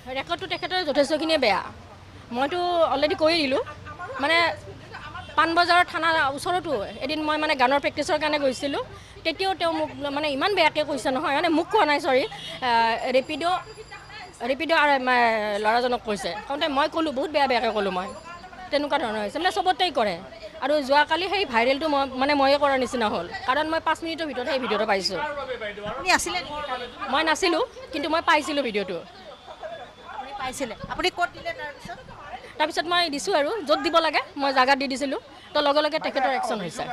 ৰেকৰ্ডটো তেখেতৰ যথেষ্টখিনিয়ে বেয়া। মইতো অলৰেডি কৈ দিলোঁ, মানে পাণবজাৰৰ থানাৰ ওচৰতো এদিন মই মানে গানৰ প্ৰেক্টিছৰ কাৰণে গৈছিলোঁ, তেতিয়াও তেওঁ মোক মানে ইমান বেয়াকৈ কৈছে নহয়, মানে মোক কোৱা নাই, চৰি, ৰেপিড' ল'ৰাজনক কৈছে। কওঁতে মই ক'লোঁ, বহুত বেয়াকৈ ক'লোঁ মই, তেনেকুৱা ধৰণৰ হৈছে, মানে চবতেই কৰে। আৰু যোৱাকালি সেই ভাইৰেলটো ময়ে কৰাৰ নিচিনা হ'ল, কাৰণ মই 5 মিনিটৰ ভিতৰত সেই ভিডিঅ'টো পাইছোঁ। আপুনি আছিলে নেকি? মই নাছিলোঁ, কিন্তু মই পাইছিলোঁ ভিডিঅ'টো। আপুনি পাইছিলে? আপুনি ক'ত দিলে তাৰপিছত মই দিছোঁ আৰু য'ত দিব লাগে মই জাগাত দি দিছিলোঁ, তো লগে লগে তেখেতৰ একশ্যন হৈছে।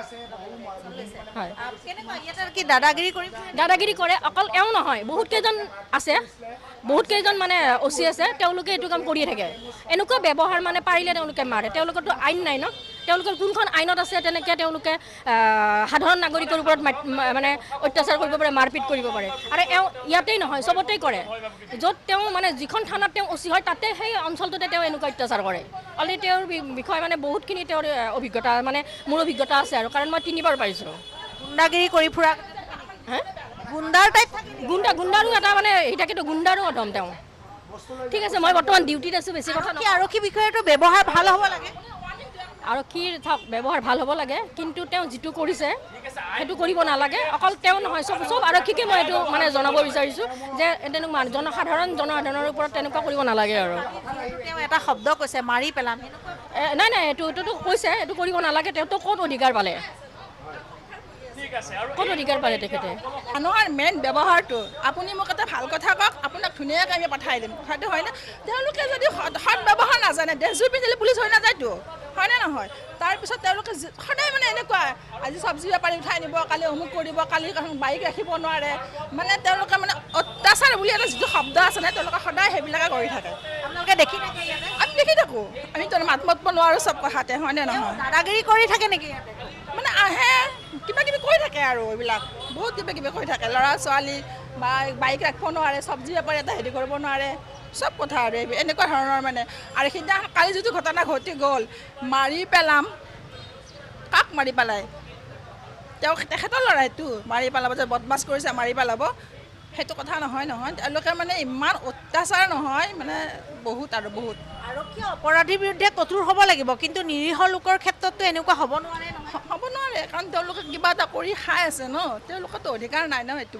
হয়, কেনেকুৱা ইয়াতে কি দাদাগিৰি কৰি দাদাগিৰি কৰে। অকল এওঁ নহয়, বহুত কেইজন আছে, বহুত কেইজন মানে অচি আছে, তেওঁলোকে এইটো কাম কৰিয়ে থাকে। এনেকুৱা ব্যৱহাৰ মানে পাৰিলে তেওঁলোকে মাৰে, তেওঁলোকৰতো আইন নাই ন, তেওঁলোকৰ কোনখন আইনত আছে তেনেকৈ তেওঁলোকে সাধাৰণ নাগৰিকৰ ওপৰত মানে অত্যাচাৰ কৰিব পাৰে, মাৰপিট কৰিব পাৰে। আৰু এওঁ ইয়াতেই নহয়, চবতেই কৰে। য'ত তেওঁ মানে যিখন থানাত তেওঁ অচি হয়, তাতে সেই অঞ্চলটোতে তেওঁ এনেকুৱা অত্যাচাৰ কৰে। অলৰেডি তেওঁৰ বিষয়ে মানে বহুতখিনি তেওঁৰ অভিজ্ঞতা, মানে মোৰ অভিজ্ঞতা আছে আৰু, কাৰণ মই 3 বাৰ পাইছোঁ। গুণ্ডাগিৰি কৰি ফুৰা, হে, গুণ্ডাৰ টাইপ গুণ্ডাৰো এটা মানে তাকেতো গুণ্ডাৰো অধম তেওঁ। ঠিক আছে, মই বৰ্তমান ডিউটিত আছোঁ, বেছি কথা নহয়। আৰক্ষী বিষয়াটো ব্যৱহাৰ ভাল হ'ব লাগে। আৰক্ষীৰ ব্যৱহাৰ ভাল হ'ব লাগে, কিন্তু তেওঁ যিটো কৰিছে সেইটো কৰিব নালাগে। অকল তেওঁ নহয়, চব আৰক্ষীকে মই এইটো মানে জনাব বিচাৰিছোঁ যে তেনেকুৱা জনসাধাৰণৰ ওপৰত তেনেকুৱা কৰিব নালাগে আৰু। তেওঁ এটা শব্দ কৈছে, মাৰি পেলাম। নাই এইটোতো কৈছে, এইটো কৰিব নালাগে। তেওঁতো ক'ত অধিকাৰ পালে, ক'ত অধিকাৰ পালে তেখেতে? মানুহৰ মেইন ব্যৱহাৰটো, আপুনি মোক এটা ভাল কথা কওক, আপোনাক ধুনীয়াকৈ আমি পঠাই দিম, হয়তো হয়নে? তেওঁলোকে যদি সৎ ব্যৱহাৰ নাজানে, ড্ৰেছযোৰ পিন্ধিলে পুলিচ হৈ নাযায়তো, হয়নে নহয়? তাৰপিছত তেওঁলোকে সদায় মানে এনেকুৱা, আজি চব্জি বেপাৰী উঠাই নিব, কালি অমুক কৰিব, কালি বাইক ৰাখিব নোৱাৰে, মানে তেওঁলোকে মানে অত্যাচাৰ বুলি এটা যিটো শব্দ আছে নে, তেওঁলোকে সদায় সেইবিলাকে কৰি থাকে। আপোনালোকে দেখি থাকে ইয়াতে? আমি দেখি থাকোঁ, আমিতো মাত মাতিব নোৱাৰোঁ চব কথাতে, হয়নে নহয়? দাদাগিৰি কৰি থাকে নেকি ইয়াতে? মানে আহে, কিবা কিবি কৈ থাকে আৰু, এইবিলাক বহুত কিবা কিবি কৈ থাকে। ল'ৰা ছোৱালী বা বাইক ৰাখিব নোৱাৰে, চব্জি বেপাৰী এটা হেৰি কৰিব নোৱাৰে, চব কথা আৰু এনেকুৱা ধৰণৰ মানে। আৰু সিদিনাখন কালি যিটো ঘটনা ঘটি গ'ল, মাৰি পেলাম, কাক মাৰি পেলায়? তেখেতৰ ল'ৰাইটো মাৰি পেলাব, যে বদমাছ কৰিছে মাৰি পেলাব, সেইটো কথা নহয়। তেওঁলোকে মানে ইমান অত্যাচাৰ নহয়, মানে বহুত আৰু বহুত। আৰক্ষী অপৰাধীৰ বিৰুদ্ধে কঠোৰ হ'ব লাগিব, কিন্তু নিৰীহ লোকৰ ক্ষেত্ৰততো এনেকুৱা হ'ব নোৱাৰে নহয়। হ'ব নোৱাৰে, কাৰণ তেওঁলোকে কিবা এটা কৰি খাই আছে ন, তেওঁলোকৰতো অধিকাৰ নাই ন সেইটো।